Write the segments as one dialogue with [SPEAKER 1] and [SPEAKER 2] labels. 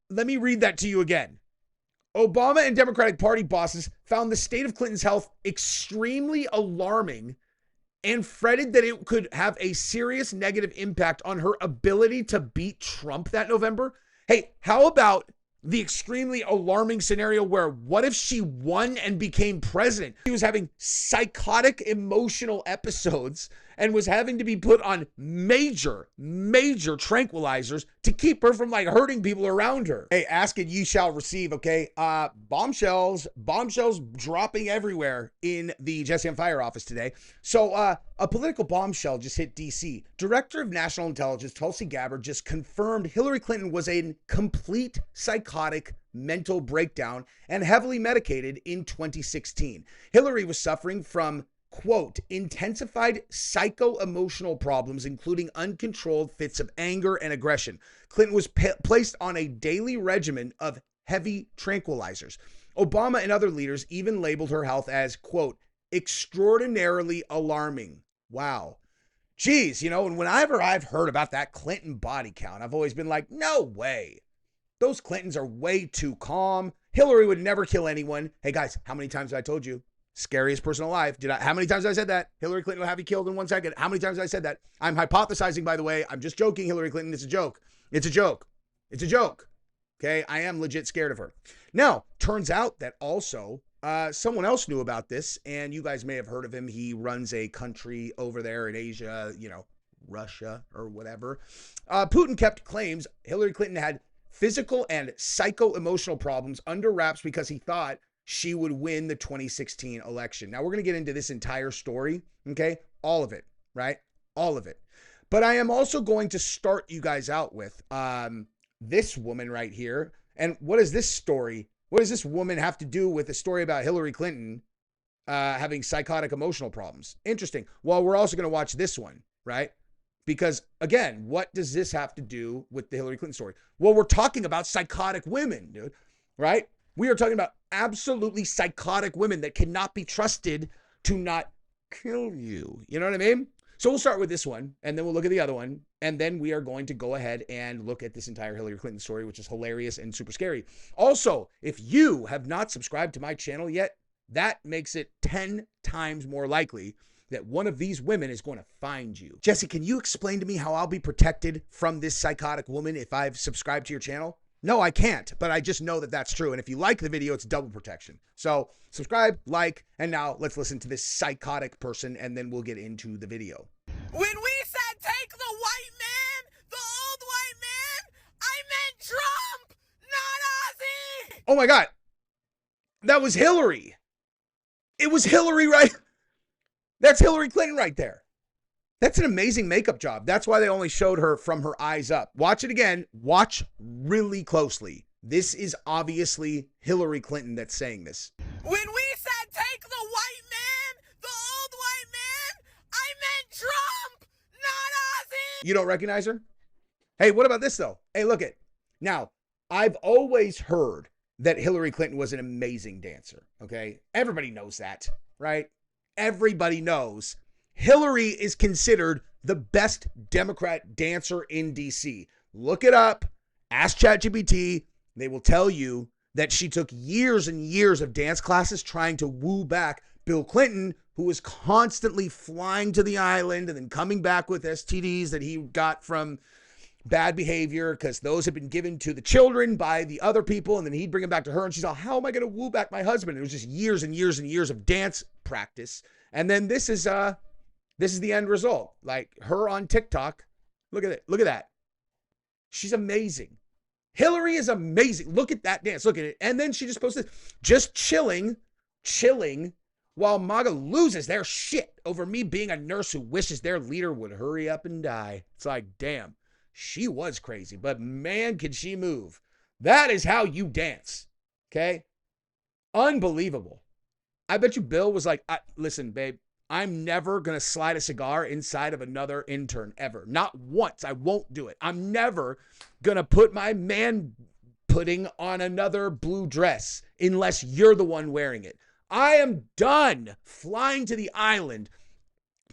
[SPEAKER 1] Let me read that to you again. Obama and Democratic Party bosses found the state of Clinton's health extremely alarming and fretted that it could have a serious negative impact on her ability to beat Trump that November. Hey, how about the extremely alarming scenario where what if she won and became president? She was having psychotic emotional episodes and was having to be put on major tranquilizers to keep her from like hurting people around her. Hey, ask and ye shall receive, okay? Bombshells dropping everywhere in the Jesse on Fire office today. So a political bombshell just hit DC. Director of National Intelligence Tulsi Gabbard just confirmed Hillary Clinton was a complete psychotic mental breakdown and heavily medicated in 2016. Hillary was suffering from, quote, intensified psycho-emotional problems, including uncontrolled fits of anger and aggression. Clinton was placed on a daily regimen of heavy tranquilizers. Obama and other leaders even labeled her health as, quote, extraordinarily alarming. Wow. Geez, you know, and whenever I've heard about that Clinton body count, I've always been like, no way. Those Clintons are way too calm. Hillary would never kill anyone. Hey guys, how many times have I told you? Scariest person alive. How many times have I said that? Hillary Clinton will have you killed in 1 second. How many times have I said that? I'm hypothesizing, by the way. I'm just joking, Hillary Clinton. It's a joke. It's a joke. It's a joke. Okay? I am legit scared of her. Now, turns out that also someone else knew about this, and you guys may have heard of him. He runs a country over there in Asia, you know, Russia or whatever. Putin kept claims Hillary Clinton had physical and psycho-emotional problems under wraps because he thought she would win the 2016 election. Now, we're going to get into this entire story, okay? All of it, right? All of it. But I am also going to start you guys out with this woman right here. And what is this story? What does this woman have to do with the story about Hillary Clinton having psychotic emotional problems? Interesting. Well, we're also going to watch this one, right? Because, again, what does this have to do with the Hillary Clinton story? Well, we're talking about psychotic women, dude, right? We are talking about absolutely psychotic women that cannot be trusted to not kill you. You know what I mean? So we'll start with this one, and then we'll look at the other one, and then we are going to go ahead and look at this entire Hillary Clinton story, which is hilarious and super scary. Also, if you have not subscribed to my channel yet, that makes it 10 times more likely that one of these women is going to find you. Jesse, can you explain to me how I'll be protected from this psychotic woman if I've subscribed to your channel? No, I can't, but I just know that that's true. And if you like the video, it's double protection. So subscribe, like, and now let's listen to this psychotic person, and then we'll get into the video.
[SPEAKER 2] When we said take the white man, the old white man, I meant Trump, not Ozzy.
[SPEAKER 1] Oh my God. That was Hillary. It was Hillary, right? That's Hillary Clinton right there. That's an amazing makeup job. That's why they only showed her from her eyes up. Watch it again. Watch really closely. This is obviously Hillary Clinton that's saying this.
[SPEAKER 2] When we said take the white man, the old white man, I meant Trump, not Ozzy.
[SPEAKER 1] You don't recognize her? Hey, what about this though? Hey, look it. Now, I've always heard that Hillary Clinton was an amazing dancer, okay? Everybody knows that, right? Everybody knows Hillary is considered the best Democrat dancer in DC. Look it up. Ask ChatGPT. They will tell you that she took years and years of dance classes trying to woo back Bill Clinton, who was constantly flying to the island and then coming back with STDs that he got from bad behavior because those had been given to the children by the other people, and then he'd bring them back to her, and she's all, how am I going to woo back my husband? It was just years and years and years of dance practice. And then this is the end result. Like her on TikTok. Look at it. Look at that. She's amazing. Hillary is amazing. Look at that dance. Look at it. And then she just posted just chilling while MAGA loses their shit over me being a nurse who wishes their leader would hurry up and die. It's like, damn, she was crazy, but man, could she move. That is how you dance. Okay. Unbelievable. I bet you Bill was like, listen, babe, I'm never going to slide a cigar inside of another intern ever. Not once. I won't do it. I'm never going to put my man pudding on another blue dress unless you're the one wearing it. I am done flying to the island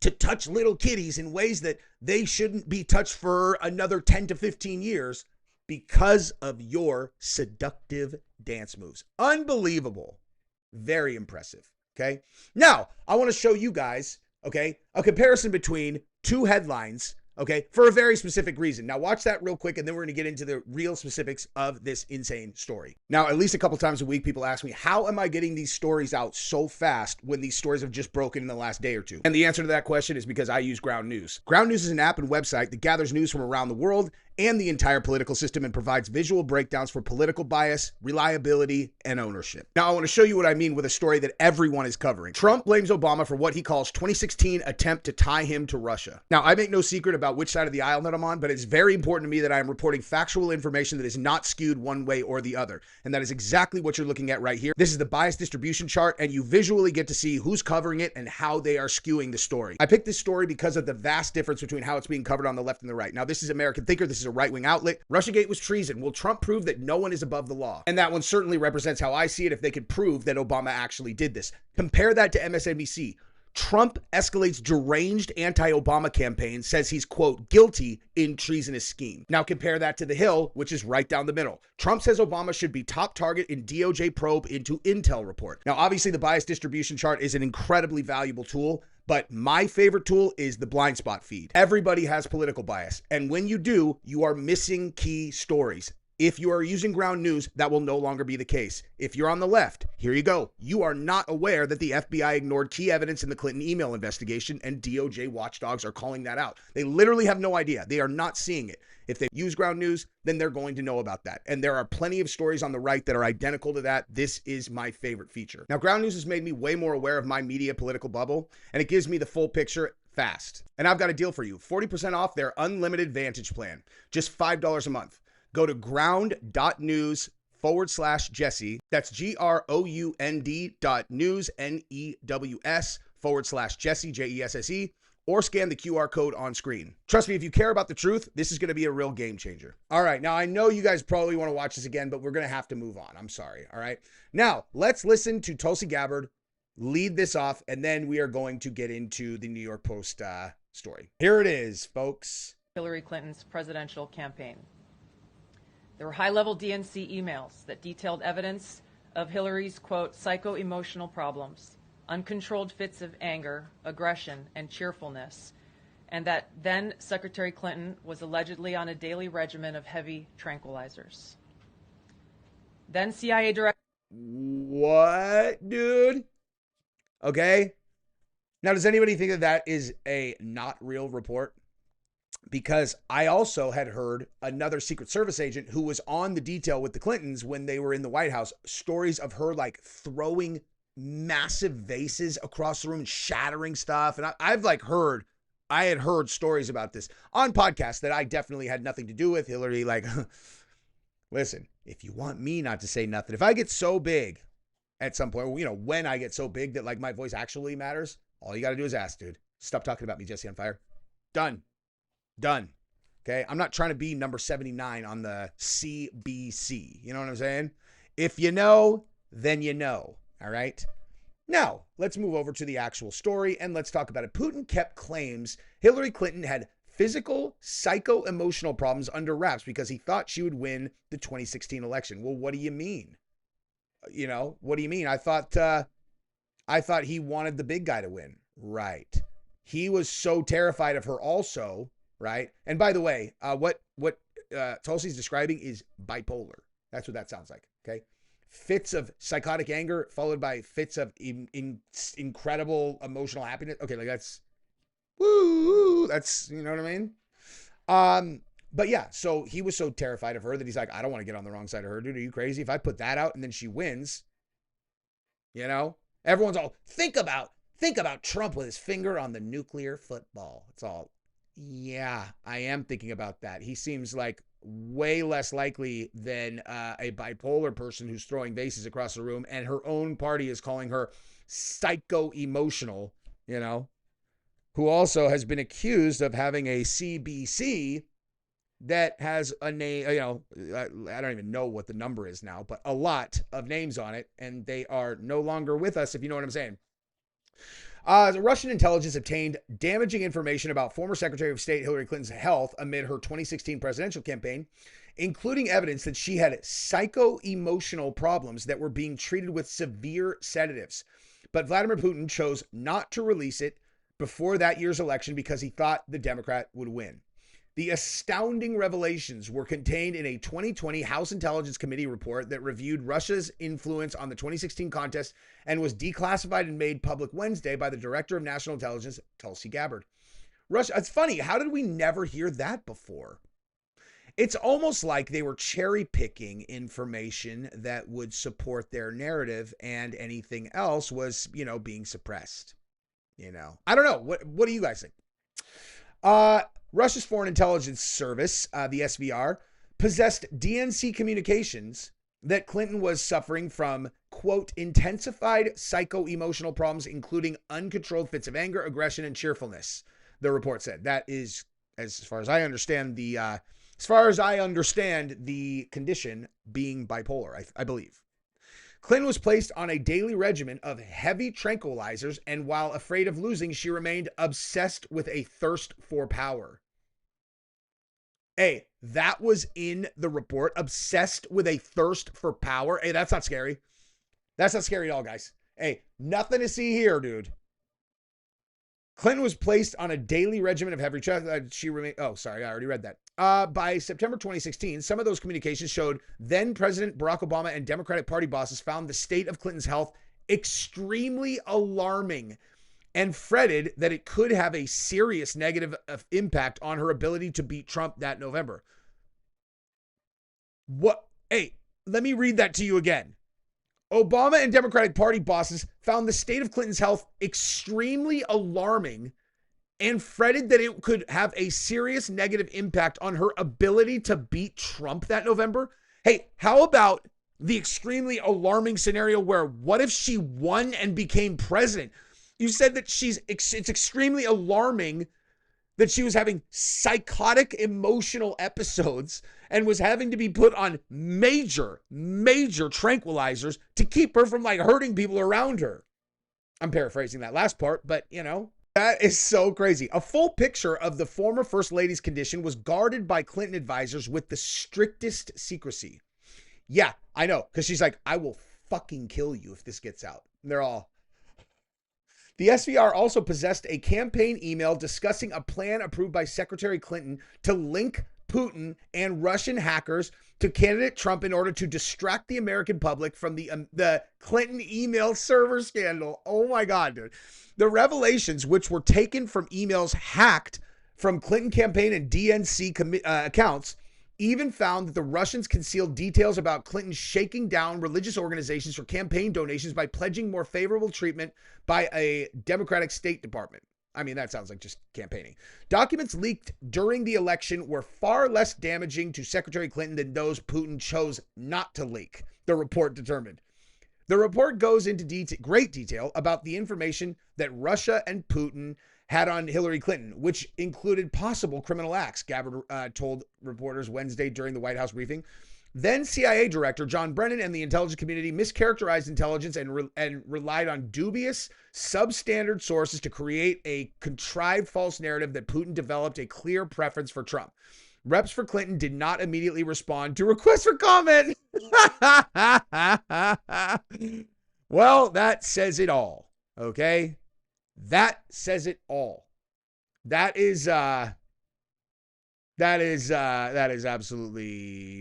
[SPEAKER 1] to touch little kitties in ways that they shouldn't be touched for another 10 to 15 years because of your seductive dance moves. Unbelievable. Very impressive. Okay. Now, I want to show you guys, okay, a comparison between two headlines, okay, for a very specific reason. Now, watch that real quick, and then we're going to get into the real specifics of this insane story. Now, at least a couple times a week, people ask me, how am I getting these stories out so fast when these stories have just broken in the last day or two? And the answer to that question is because I use Ground News. Ground News is an app and website that gathers news from around the world and the entire political system and provides visual breakdowns for political bias, reliability, and ownership. Now, I want to show you what I mean with a story that everyone is covering. Trump blames Obama for what he calls 2016 attempt to tie him to Russia. Now, I make no secret about which side of the aisle that I'm on, but it's very important to me that I am reporting factual information that is not skewed one way or the other. And that is exactly what you're looking at right here. This is the bias distribution chart, and you visually get to see who's covering it and how they are skewing the story. I picked this story because of the vast difference between how it's being covered on the left and the right. Now, this is American Thinker. This is a right-wing outlet. Russiagate was treason. Will Trump prove that no one is above the law? And that one certainly represents how I see it if they could prove that Obama actually did this. Compare that to MSNBC. Trump escalates deranged anti-Obama campaign, says he's, quote, guilty in treasonous scheme. Now compare that to The Hill, which is right down the middle. Trump says Obama should be top target in DOJ probe into Intel report. Now, obviously, the bias distribution chart is an incredibly valuable tool, but my favorite tool is the blind spot feed. Everybody has political bias, and when you do, you are missing key stories. If you are using Ground News, that will no longer be the case. If you're on the left, here you go. You are not aware that the FBI ignored key evidence in the Clinton email investigation, and DOJ watchdogs are calling that out. They literally have no idea. They are not seeing it. If they use Ground News, then they're going to know about that. And there are plenty of stories on the right that are identical to that. This is my favorite feature. Now, Ground News has made me way more aware of my media political bubble, and it gives me the full picture fast. And I've got a deal for you. 40% off their unlimited Vantage plan. Just $5 a month. Go to ground.news/Jesse. That's GROUND.news, NEWS/Jesse, JESSE, or scan the QR code on screen. Trust me, if you care about the truth, this is going to be a real game changer. All right. Now, I know you guys probably want to watch this again, but we're going to have to move on. I'm sorry. All right. Now, let's listen to Tulsi Gabbard lead this off, and then we are going to get into the New York Post story. Here it is, folks.
[SPEAKER 3] Hillary Clinton's presidential campaign. There were high-level DNC emails that detailed evidence of Hillary's, quote, psycho-emotional problems, uncontrolled fits of anger, aggression, and cheerfulness, and that then Secretary Clinton was allegedly on a daily regimen of heavy tranquilizers. Then CIA director...
[SPEAKER 1] What, dude? Okay. Now, does anybody think that that is a not real report? Because I also had heard another Secret Service agent who was on the detail with the Clintons when they were in the White House, stories of her like throwing massive vases across the room and shattering stuff. And I had heard stories about this on podcasts that I definitely had nothing to do with. Hillary, like, listen, if you want me not to say nothing, if I get so big at some point, you know, when I get so big that like my voice actually matters, all you got to do is ask, dude. Stop talking about me, Jesse on Fire. Done. Okay. I'm not trying to be number 79 on the CBC. You know what I'm saying? If you know, then you know. All right. Now let's move over to the actual story and let's talk about it. Putin kept claims Hillary Clinton had physical, psycho-emotional problems under wraps because he thought she would win the 2016 election. Well, what do you mean? You know, what do you mean? I thought he wanted the big guy to win. Right. He was so terrified of her also. Right. And by the way, what Tulsi's describing is bipolar. That's what that sounds like. Okay. Fits of psychotic anger followed by fits of incredible emotional happiness. Okay. Like that's, woo, that's, you know what I mean? But yeah, so he was so terrified of her that he's like, I don't want to get on the wrong side of her. Dude, are you crazy? If I put that out and then she wins, you know, everyone's all think about Trump with his finger on the nuclear football. It's all, yeah, I am thinking about that. He seems like way less likely than a bipolar person who's throwing vases across the room, and her own party is calling her psycho-emotional, you know, who also has been accused of having a CBC that has a name, you know, I don't even know what the number is now, but a lot of names on it, and they are no longer with us, if you know what I'm saying. The Russian intelligence obtained damaging information about former Secretary of State Hillary Clinton's health amid her 2016 presidential campaign including evidence that she had psycho-emotional problems that were being treated with severe sedatives. But Vladimir Putin chose not to release it before that year's election because he thought the Democrat would win. The astounding revelations were contained in a 2020 House Intelligence Committee report that reviewed Russia's influence on the 2016 contest and was declassified and made public Wednesday by the Director of National Intelligence, Tulsi Gabbard. Russia, it's funny, how did we never hear that before? It's almost like they were cherry picking information that would support their narrative and anything else was, being suppressed. I don't know. What do you guys think? Russia's Foreign Intelligence Service, the SVR, possessed DNC communications that Clinton was suffering from, quote, intensified psycho-emotional problems, including uncontrolled fits of anger, aggression, and cheerfulness. The report said that is, as far as I understand, the condition being bipolar, I believe. Clinton was placed on a daily regimen of heavy tranquilizers, and while afraid of losing, she remained obsessed with a thirst for power. Hey, that was in the report. Obsessed with a thirst for power. Hey, that's not scary. That's not scary at all, guys. Hey, nothing to see here, dude. Clinton was placed on a daily regimen of heavy she remained. Oh, sorry, I already read that. By September 2016, some of those communications showed then President Barack Obama and Democratic Party bosses found the state of Clinton's health extremely alarming and fretted that it could have a serious negative impact on her ability to beat Trump that November. What? Hey, let me read that to you again. Obama and Democratic Party bosses found the state of Clinton's health extremely alarming and fretted that it could have a serious negative impact on her ability to beat Trump that November. Hey, how about the extremely alarming scenario where what if she won and became president? You said that it's extremely alarming that she was having psychotic emotional episodes and was having to be put on major tranquilizers to keep her from hurting people around her. I'm paraphrasing that last part, but that is so crazy. A full picture of the former First Lady's condition was guarded by Clinton advisors with the strictest secrecy. Yeah, I know, because she's like, I will fucking kill you if this gets out. And they're all... The SVR also possessed a campaign email discussing a plan approved by Secretary Clinton to link Putin and Russian hackers to candidate Trump in order to distract the American public from the Clinton email server scandal. Oh my God, dude. The revelations, which were taken from emails hacked from Clinton campaign and DNC accounts, even found that the Russians concealed details about Clinton shaking down religious organizations for campaign donations by pledging more favorable treatment by a Democratic State Department. I mean, that sounds like just campaigning. Documents leaked during the election were far less damaging to Secretary Clinton than those Putin chose not to leak, the report determined. The report goes into great detail about the information that Russia and Putin had on Hillary Clinton, which included possible criminal acts, Gabbard told reporters Wednesday during the White House briefing. Then CIA Director John Brennan and the intelligence community mischaracterized intelligence and relied on dubious, substandard sources to create a contrived false narrative that Putin developed a clear preference for Trump. Reps for Clinton did not immediately respond to requests for comment. Well, that says it all, okay? That says it all. That is absolutely,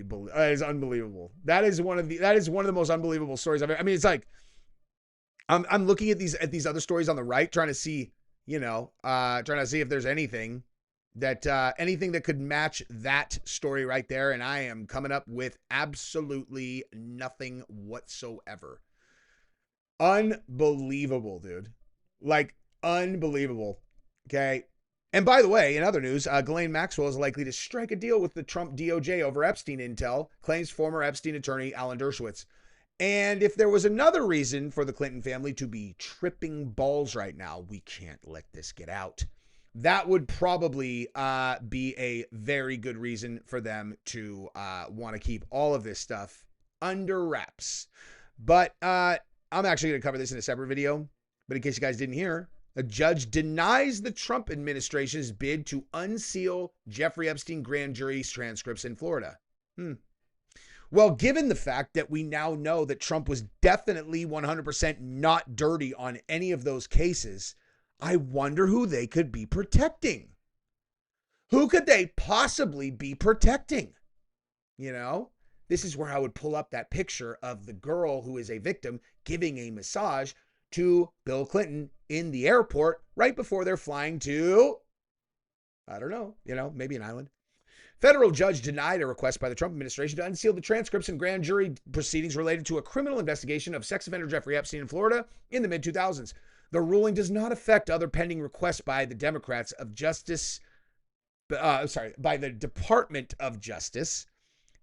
[SPEAKER 1] that is unbelievable. That is one of the most unbelievable stories I've ever. I mean, it's like, I'm looking at these other stories on the right, trying to see, trying to see if there's anything that could match that story right there. And I am coming up with absolutely nothing whatsoever. Unbelievable, dude. Like, unbelievable. Okay. And by the way, in other news, Ghislaine Maxwell is likely to strike a deal with the Trump DOJ over Epstein intel, claims former Epstein attorney Alan Dershowitz. And if there was another reason for the Clinton family to be tripping balls right now, we can't let this get out. That would probably be a very good reason for them to want to keep all of this stuff under wraps. But I'm actually going to cover this in a separate video. But in case you guys didn't hear, a judge denies the Trump administration's bid to unseal Jeffrey Epstein grand jury transcripts in Florida. Well, given the fact that we now know that Trump was definitely 100% not dirty on any of those cases, I wonder who they could be protecting. Who could they possibly be protecting? You know, this is where I would pull up that picture of the girl who is a victim giving a massage to Bill Clinton in the airport right before they're flying to, I don't know, maybe an island. Federal judge denied a request by the Trump administration to unseal the transcripts and grand jury proceedings related to a criminal investigation of sex offender Jeffrey Epstein in Florida in the mid-2000s. The ruling does not affect other pending requests by the Democrats of Justice, by the Department of Justice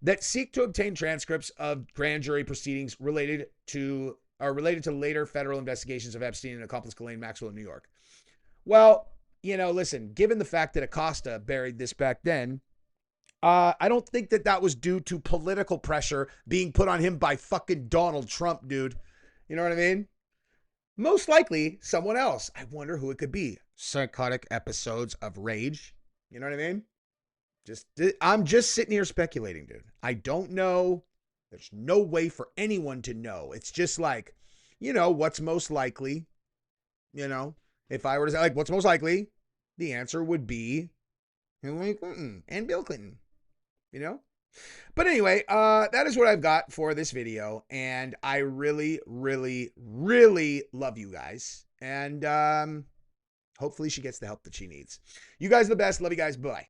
[SPEAKER 1] that seek to obtain transcripts of grand jury proceedings related to later federal investigations of Epstein and accomplice Ghislaine Maxwell in New York. Well, listen, given the fact that Acosta buried this back then, I don't think that was due to political pressure being put on him by fucking Donald Trump, dude. You know what I mean? Most likely someone else. I wonder who it could be. Psychotic episodes of rage. You know what I mean? I'm just sitting here speculating, dude. I don't know. There's no way for anyone to know. It's just like, what's most likely? If I were to say, like, what's most likely? The answer would be Hillary Clinton and Bill Clinton. But anyway, that is what I've got for this video. And I really, really, really love you guys. And hopefully she gets the help that she needs. You guys are the best. Love you guys. Bye.